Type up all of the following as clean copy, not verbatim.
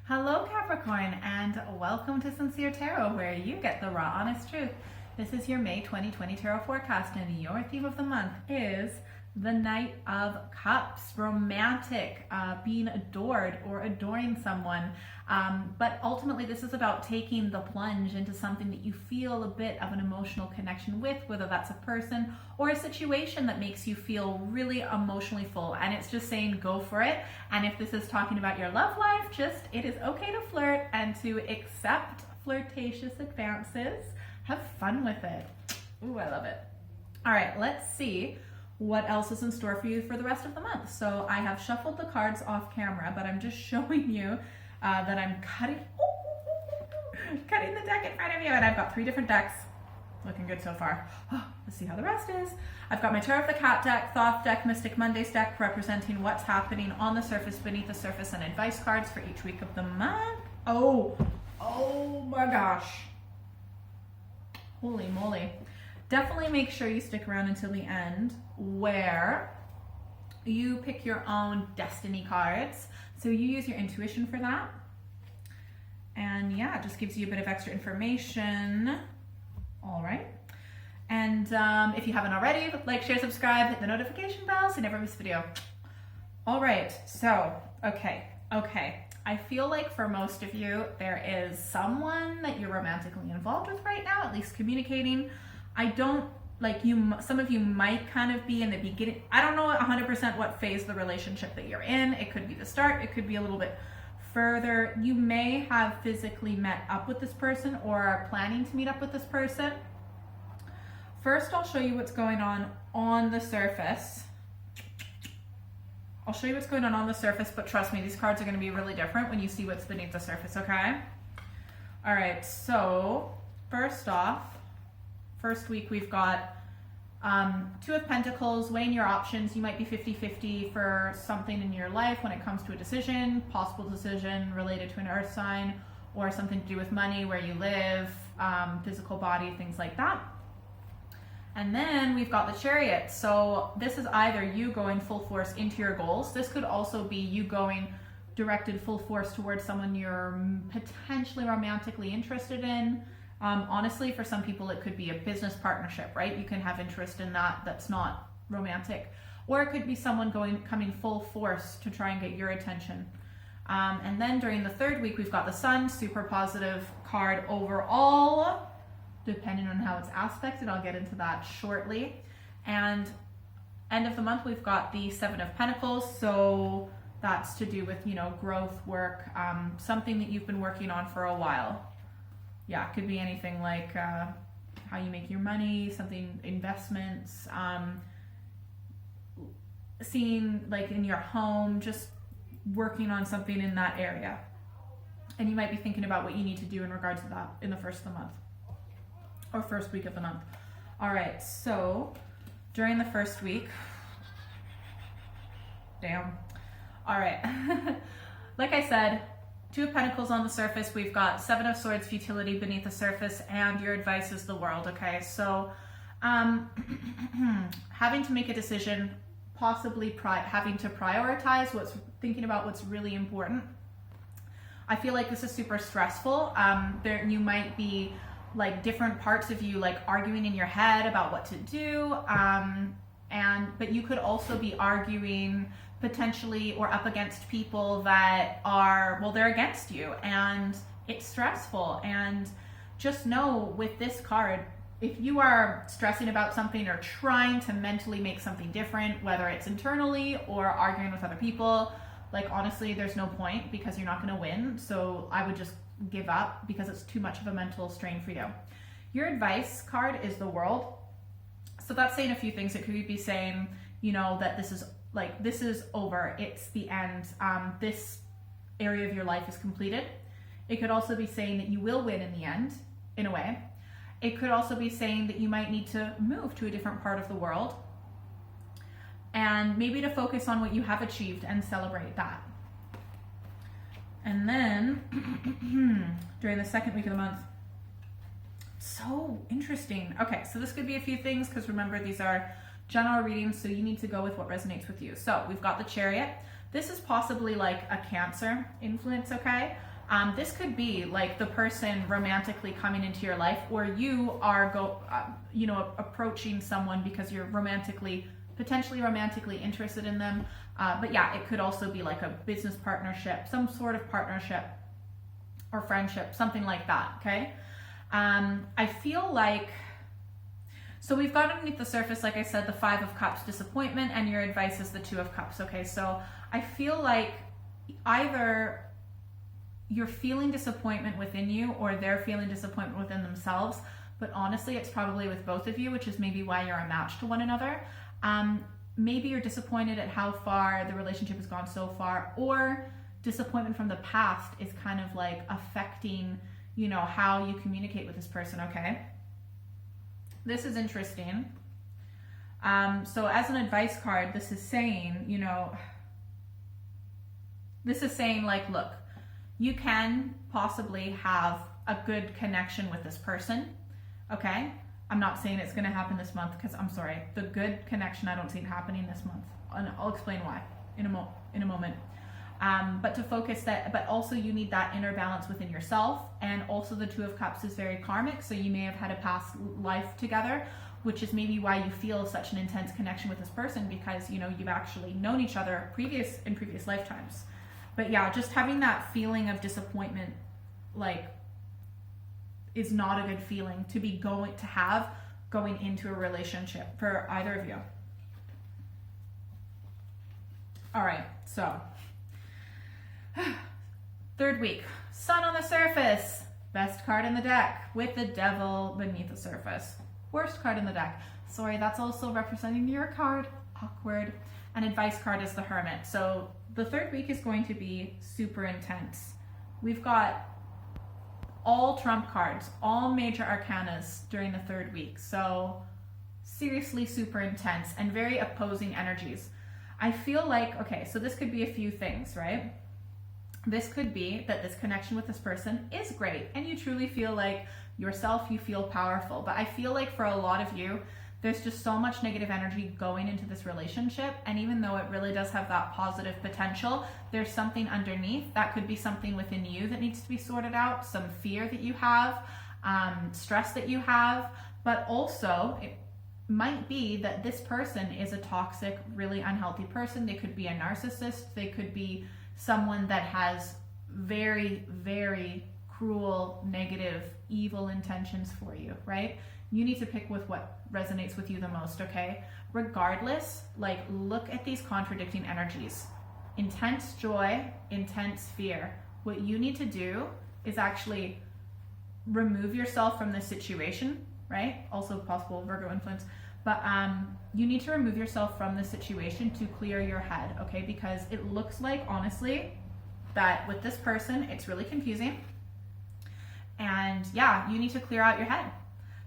Hello Capricorn, and welcome to Sincere Tarot, where you get the raw honest truth. This is your May 2020 tarot forecast, and your theme of the month is the Knight of Cups, romantic, being adored or adoring someone. But ultimately this is about taking the plunge into something that you feel a bit of an emotional connection with, whether that's a person or a situation that makes you feel really emotionally full. And it's just saying go for it. And if this is talking about your love life, it is okay to flirt and to accept flirtatious advances. Have fun with it. Ooh, I love it. All right, let's see what else is in store for you for the rest of the month. So I have shuffled the cards off camera, but I'm just showing you that I'm cutting the deck in front of you, and I've got 3 different decks. Looking good so far. Let's see how the rest is. I've got my Tarot of the Cat deck, Thoth deck, Mystic Mondays deck, representing what's happening on the surface, beneath the surface, and advice cards for each week of the month. Oh my gosh. Holy moly. Definitely make sure you stick around until the end, where you pick your own destiny cards. So you use your intuition for that. And yeah, it just gives you a bit of extra information. All right. And if you haven't already, like, share, subscribe, hit the notification bell so you never miss a video. All right. So, okay. I feel like for most of you, there is someone that you're romantically involved with right now, at least communicating. I don't, like, some of you might kind of be in the beginning. I don't know 100% what phase of the relationship that you're in. It could be the start. It could be a little bit further. You may have physically met up with this person or are planning to meet up with this person. First, I'll show you what's going on the surface. I'll show you what's going on the surface, but trust me, these cards are going to be really different when you see what's beneath the surface, okay? All right, so first off, first week we've got 2 of Pentacles. Weighing your options. You might be 50-50 for something in your life when it comes to a decision, possible decision related to an earth sign or something to do with money, where you live, physical body, things like that. And then we've got the Chariot. So this is either you going full force into your goals. This could also be you going directed full force towards someone you're potentially romantically interested in. Honestly, for some people, it could be a business partnership, right? You can have interest in that that's not romantic. Or it could be someone coming full force to try and get your attention. And then during the 3rd week, we've got the Sun, super positive card overall, depending on how it's aspected. I'll get into that shortly. And end of the month, we've got the 7 of Pentacles. So that's to do with, growth, work, something that you've been working on for a while. Yeah, it could be anything like how you make your money, something, investments, seeing like in your home, just working on something in that area. And you might be thinking about what you need to do in regards to that in the first of the month or first week of the month. All right, so during the first week, damn. All right, like I said, 2 of Pentacles on the surface. We've got 7 of Swords, futility beneath the surface, and your advice is the world, okay? So having to make a decision, possibly having to prioritize thinking about what's really important. I feel like this is super stressful. You might be like different parts of you like arguing in your head about what to do, but you could also be arguing potentially or up against people that are, well, they're against you, and it's stressful. And just know with this card, if you are stressing about something or trying to mentally make something different, whether it's internally or arguing with other people, like, honestly, there's no point, because you're not going to win. So I would just give up, because it's too much of a mental strain for you. Your advice card is the World. So that's saying a few things. It could be saying, that this is over, it's the end, this area of your life is completed. It could also be saying that you will win in the end, in a way. It could also be saying that you might need to move to a different part of the world, and maybe to focus on what you have achieved and celebrate that. And then during the 2nd week of the month, so interesting. Okay, so this could be a few things, because remember, these are general readings, so you need to go with what resonates with you. So we've got the Chariot. This is possibly like a Cancer influence, okay? This could be like the person romantically coming into your life, or you are approaching someone because you're potentially romantically interested in them. But yeah, it could also be like a business partnership, some sort of partnership or friendship, something like that, okay? I feel like, so we've got underneath the surface, like I said, the 5 of Cups, disappointment, and your advice is the 2 of Cups, okay? So I feel like either you're feeling disappointment within you or they're feeling disappointment within themselves, but honestly, it's probably with both of you, which is maybe why you're a match to one another. Maybe you're disappointed at how far the relationship has gone so far, or disappointment from the past is kind of like affecting, how you communicate with this person, okay? This is interesting. So as an advice card, this is saying, like, look, you can possibly have a good connection with this person, okay? I'm not saying it's going to happen this month, because I'm sorry, the good connection, I don't see it happening this month. And I'll explain why in a moment. But to focus that, but also you need that inner balance within yourself. And also the 2 of Cups is very karmic. So you may have had a past life together, which is maybe why you feel such an intense connection with this person, because, you've actually known each other in previous lifetimes. But yeah, just having that feeling of disappointment, like, is not a good feeling to be going into a relationship for either of you. All right, so 3rd week, Sun on the surface, best card in the deck with the Devil beneath the surface. Worst card in the deck. Sorry, that's also representing your card. Awkward. An advice card is the Hermit. So the 3rd week is going to be super intense. We've got all trump cards, all major arcanas during the 3rd week. So seriously super intense and very opposing energies. I feel like, okay, so this could be a few things, right? This could be that this connection with this person is great and you truly feel like yourself, you feel powerful. But I feel like for a lot of you, there's just so much negative energy going into this relationship. And even though it really does have that positive potential, there's something underneath. That could be something within you that needs to be sorted out, some fear that you have, stress that you have, but also it might be that this person is a toxic, really unhealthy person. They could be a narcissist. They could be someone that has very, very cruel, negative, evil intentions for you, right? You need to pick with what resonates with you the most, okay? Regardless, like, look at these contradicting energies. Intense joy, intense fear. What you need to do is actually remove yourself from this situation, right? Also possible Virgo influence. But you need to remove yourself from this situation to clear your head, okay? Because it looks like, honestly, that with this person, it's really confusing. And yeah, you need to clear out your head.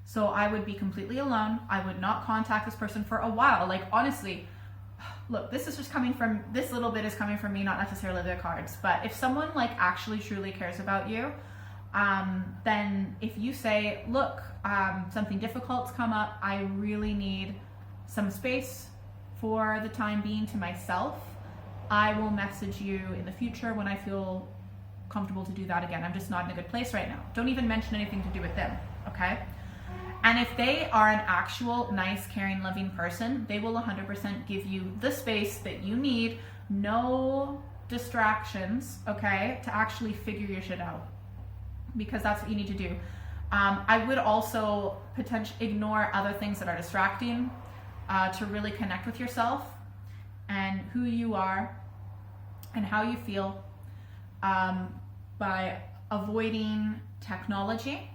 So I would be completely alone. I would not contact this person for a while. Like, honestly, look, this is just coming from, this little bit is coming from me, not necessarily the cards. But if someone like actually truly cares about you, then if you say, look, something difficult's come up, I really need some space for the time being to myself, I will message you in the future when I feel comfortable to do that again. I'm just not in a good place right now. Don't even mention anything to do with them, okay? And if they are an actual nice, caring, loving person, they will 100% give you the space that you need, no distractions, okay, to actually figure your shit out. Because that's what you need to do. I would also potentially ignore other things that are distracting to really connect with yourself and who you are and how you feel by avoiding technology.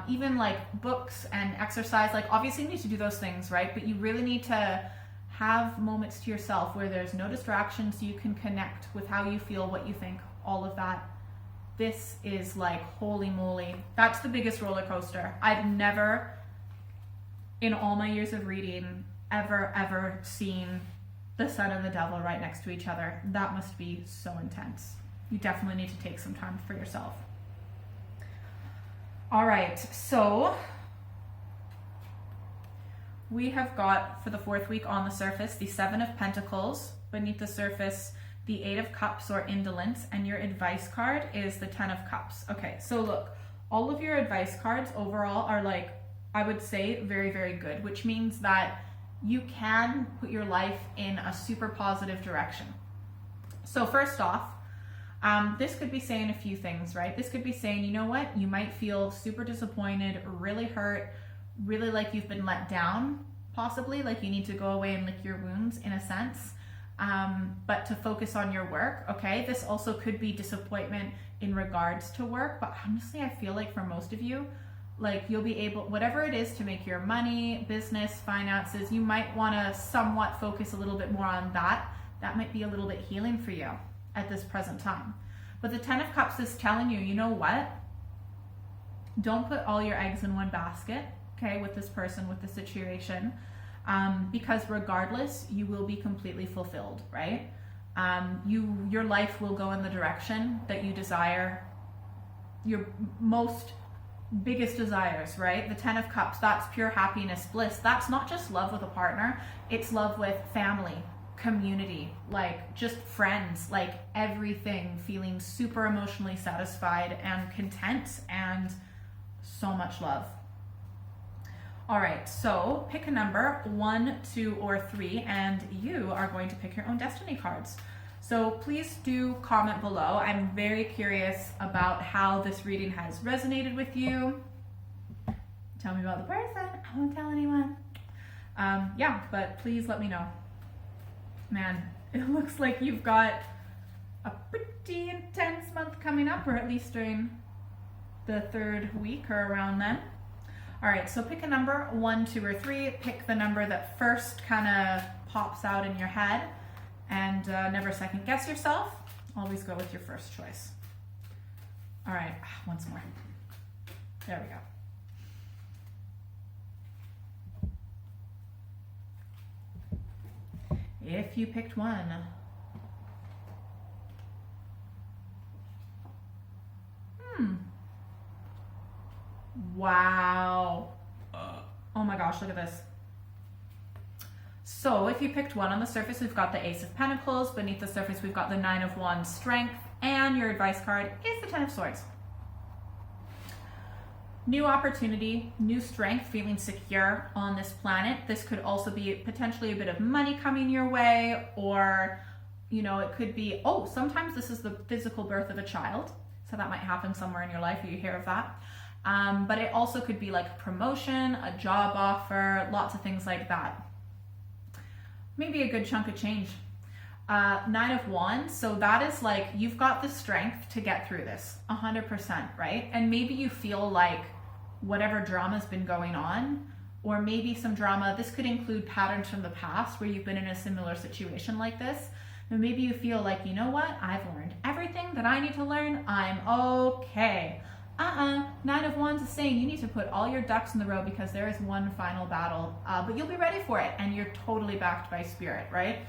Even like books and exercise, like obviously you need to do those things, right? But you really need to have moments to yourself where there's no distractions, so you can connect with how you feel, what you think, all of that. This is like, holy moly, that's the biggest roller coaster. I've never, in all my years of reading, ever seen the Sun and the Devil right next to each other. That must be so intense. You definitely need to take some time for yourself. All right, so we have got, for the 4th week on the surface, the 7 of Pentacles. Beneath the surface, the 8 of Cups or indolence, and your advice card is the 10 of Cups. Okay, so look, all of your advice cards overall are like, I would say very, very good, which means that you can put your life in a super positive direction. So first off, this could be saying a few things, right? This could be saying, you know what? You might feel super disappointed, really hurt, really like you've been let down, possibly like you need to go away and lick your wounds in a sense, but to focus on your work, okay? This also could be disappointment in regards to work, but honestly, I feel like for most of you, like you'll be able, whatever it is to make your money, business, finances, you might want to somewhat focus a little bit more on that. That might be a little bit healing for you at this present time. But the 10 of Cups is telling you, you know what? Don't put all your eggs in one basket, okay, with this person, with the situation, because regardless, you will be completely fulfilled, right? Your life will go in the direction that you desire, your most biggest desires, right? The 10 of Cups, that's pure happiness, bliss. That's not just love with a partner, it's love with family, community, like just friends, like everything, feeling super emotionally satisfied and content and so much love. All right, so pick a number, 1, 2, or 3, and you are going to pick your own destiny cards. So please do comment below. I'm very curious about how this reading has resonated with you. Tell me about the person. I won't tell anyone. Yeah, but please let me know. Man, it looks like you've got a pretty intense month coming up, or at least during the 3rd week or around then. All right, so pick a number, 1, 2, or 3. Pick the number that first kind of pops out in your head, and never second guess yourself. Always go with your first choice. All right, once more. There we go. If you picked 1, wow. Oh my gosh, look at this. So if you picked 1, on the surface, we've got the Ace of Pentacles. Beneath the surface, we've got the 9 of Wands, Strength, and your advice card is the 10 of Swords. New opportunity, new strength, feeling secure on this planet. This could also be potentially a bit of money coming your way, or, you know, it could be, oh, sometimes this is the physical birth of a child. So that might happen somewhere in your life, or you hear of that. But it also could be like a promotion, a job offer, lots of things like that. Maybe a good chunk of change. 9 of Wands, so that is like, you've got the strength to get through this, 100%, right? And maybe you feel like whatever drama's been going on, or maybe some drama, this could include patterns from the past where you've been in a similar situation like this, and maybe you feel like, you know what, I've learned everything that I need to learn, I'm okay. 9 of Wands is saying you need to put all your ducks in the row because there is one final battle, but you'll be ready for it, and you're totally backed by spirit, right?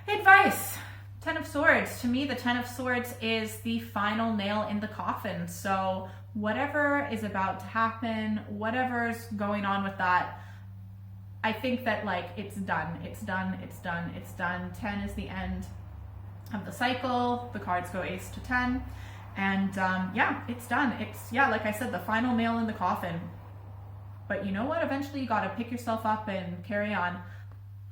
Advice, 10 of Swords. To me, the 10 of Swords is the final nail in the coffin. So whatever is about to happen, whatever's going on with that, I think that like it's done, it's done, it's done, it's done. 10 is the end of the cycle. The cards go Ace to 10. And yeah, it's done. It's, yeah, like I said, the final nail in the coffin. But you know what? Eventually you got to pick yourself up and carry on.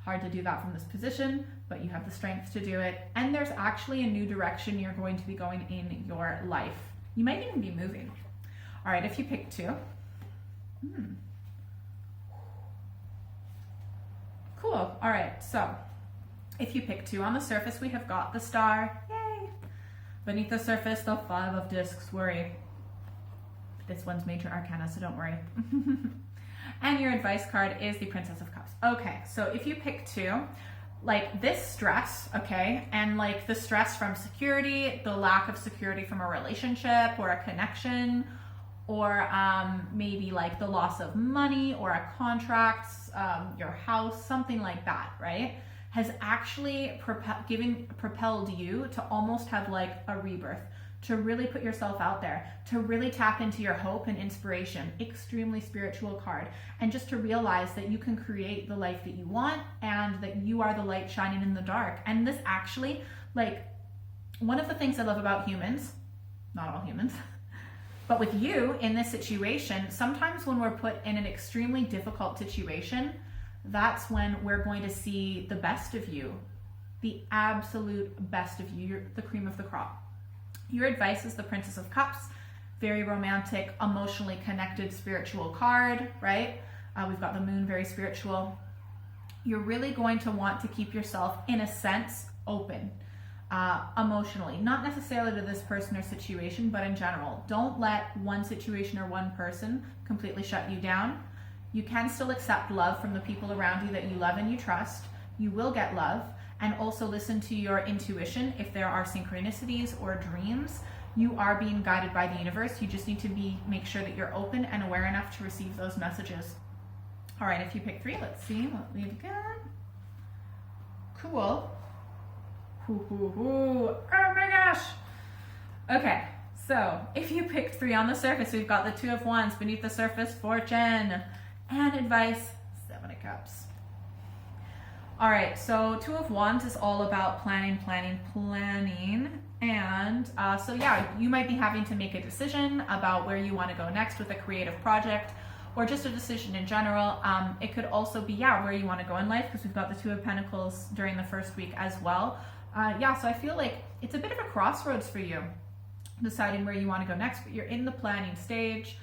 Hard to do that from this position, but you have the strength to do it. And there's actually a new direction you're going to be going in your life. You might even be moving. All right, if you pick 2. Cool. All right, so if you pick 2, on the surface, we have got the Star. Yay! Beneath the surface, the 5 of Discs. Worry. This one's major arcana, so don't worry. And your advice card is the Princess of Cups. Okay, so if you pick 2, like this stress, okay, and like the stress from security, the lack of security from a relationship or a connection, or maybe like the loss of money or a contract, your house, something like that, right? Has actually propelled you to almost have like a rebirth, to really put yourself out there, to really tap into your hope and inspiration. Extremely spiritual card. And just to realize that you can create the life that you want and that you are the light shining in the dark. And this actually, like, one of the things I love about humans, not all humans, but with you in this situation, sometimes when we're put in an extremely difficult situation, that's when we're going to see the best of you, the absolute best of you. You're the cream of the crop. Your advice is the Princess of Cups, very romantic, emotionally connected, spiritual card, right? We've got the moon, very spiritual. You're really going to want to keep yourself, in a sense, open emotionally, not necessarily to this person or situation, but in general. Don't let one situation or one person completely shut you down. You can still accept love from the people around you that you love and you trust. You will get love. And also listen to your intuition. If there are synchronicities or dreams, you are being guided by the universe. You just need to make sure that you're open and aware enough to receive those messages. All right, if you pick 3, let's see what we've got. Cool. Oh my gosh. Okay, so if you picked 3 on the surface, we've got the 2 of Wands, beneath the surface, Fortune, and advice, 7 of Cups. All right, so 2 of Wands is all about planning. And so yeah, you might be having to make a decision about where you want to go next with a creative project, or just a decision in general. It could also be, where you want to go in life, because we've got the 2 of Pentacles during the first week as well. So I feel like it's a bit of a crossroads for you, deciding where you want to go next, but you're in the planning stage.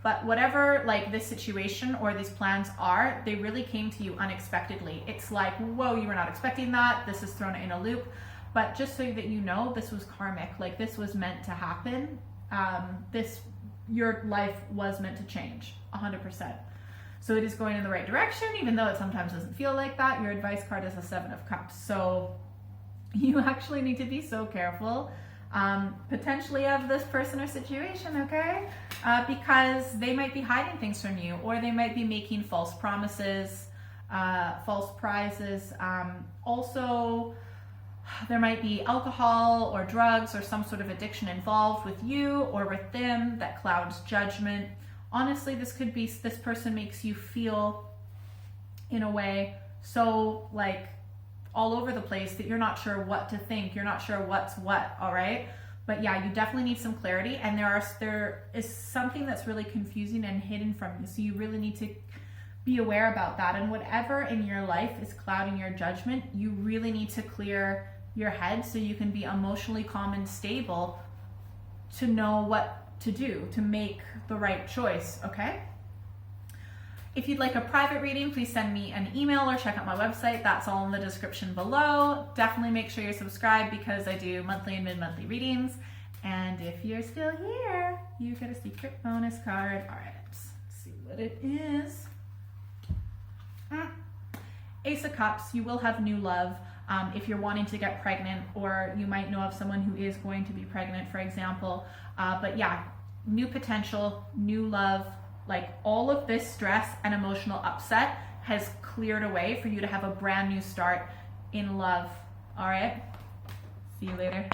But whatever like this situation or these plans are, they really came to you unexpectedly. It's like, whoa, you were not expecting that. This is thrown in a loop. But just so that you know, this was karmic. Like, this was meant to happen. Your life was meant to change 100%. So it is going in the right direction, even though it sometimes doesn't feel like that. Your advice card is a 7 of Cups. So you actually need to be so careful, potentially, of this person or situation, okay? Because they might be hiding things from you, or they might be making false promises, false prizes. Also, there might be alcohol or drugs or some sort of addiction involved with you or with them that clouds judgment. Honestly, this could be, this person makes you feel in a way so like all over the place that you're not sure what to think. You're not sure what's what, all right? But yeah, you definitely need some clarity, and there is something that's really confusing and hidden from you. So you really need to be aware about that. And whatever in your life is clouding your judgment, you really need to clear your head so you can be emotionally calm and stable to know what to do to make the right choice, okay? If you'd like a private reading, please send me an email or check out my website. That's all in the description below. Definitely make sure you're subscribed, because I do monthly and mid-monthly readings. And if you're still here, you get a secret bonus card. All right, let's see what it is. Ace of Cups, you will have new love. If you're wanting to get pregnant, or you might know of someone who is going to be pregnant, for example. But yeah, new potential, new love, like all of this stress and emotional upset has cleared away for you to have a brand new start in love. All right, see you later.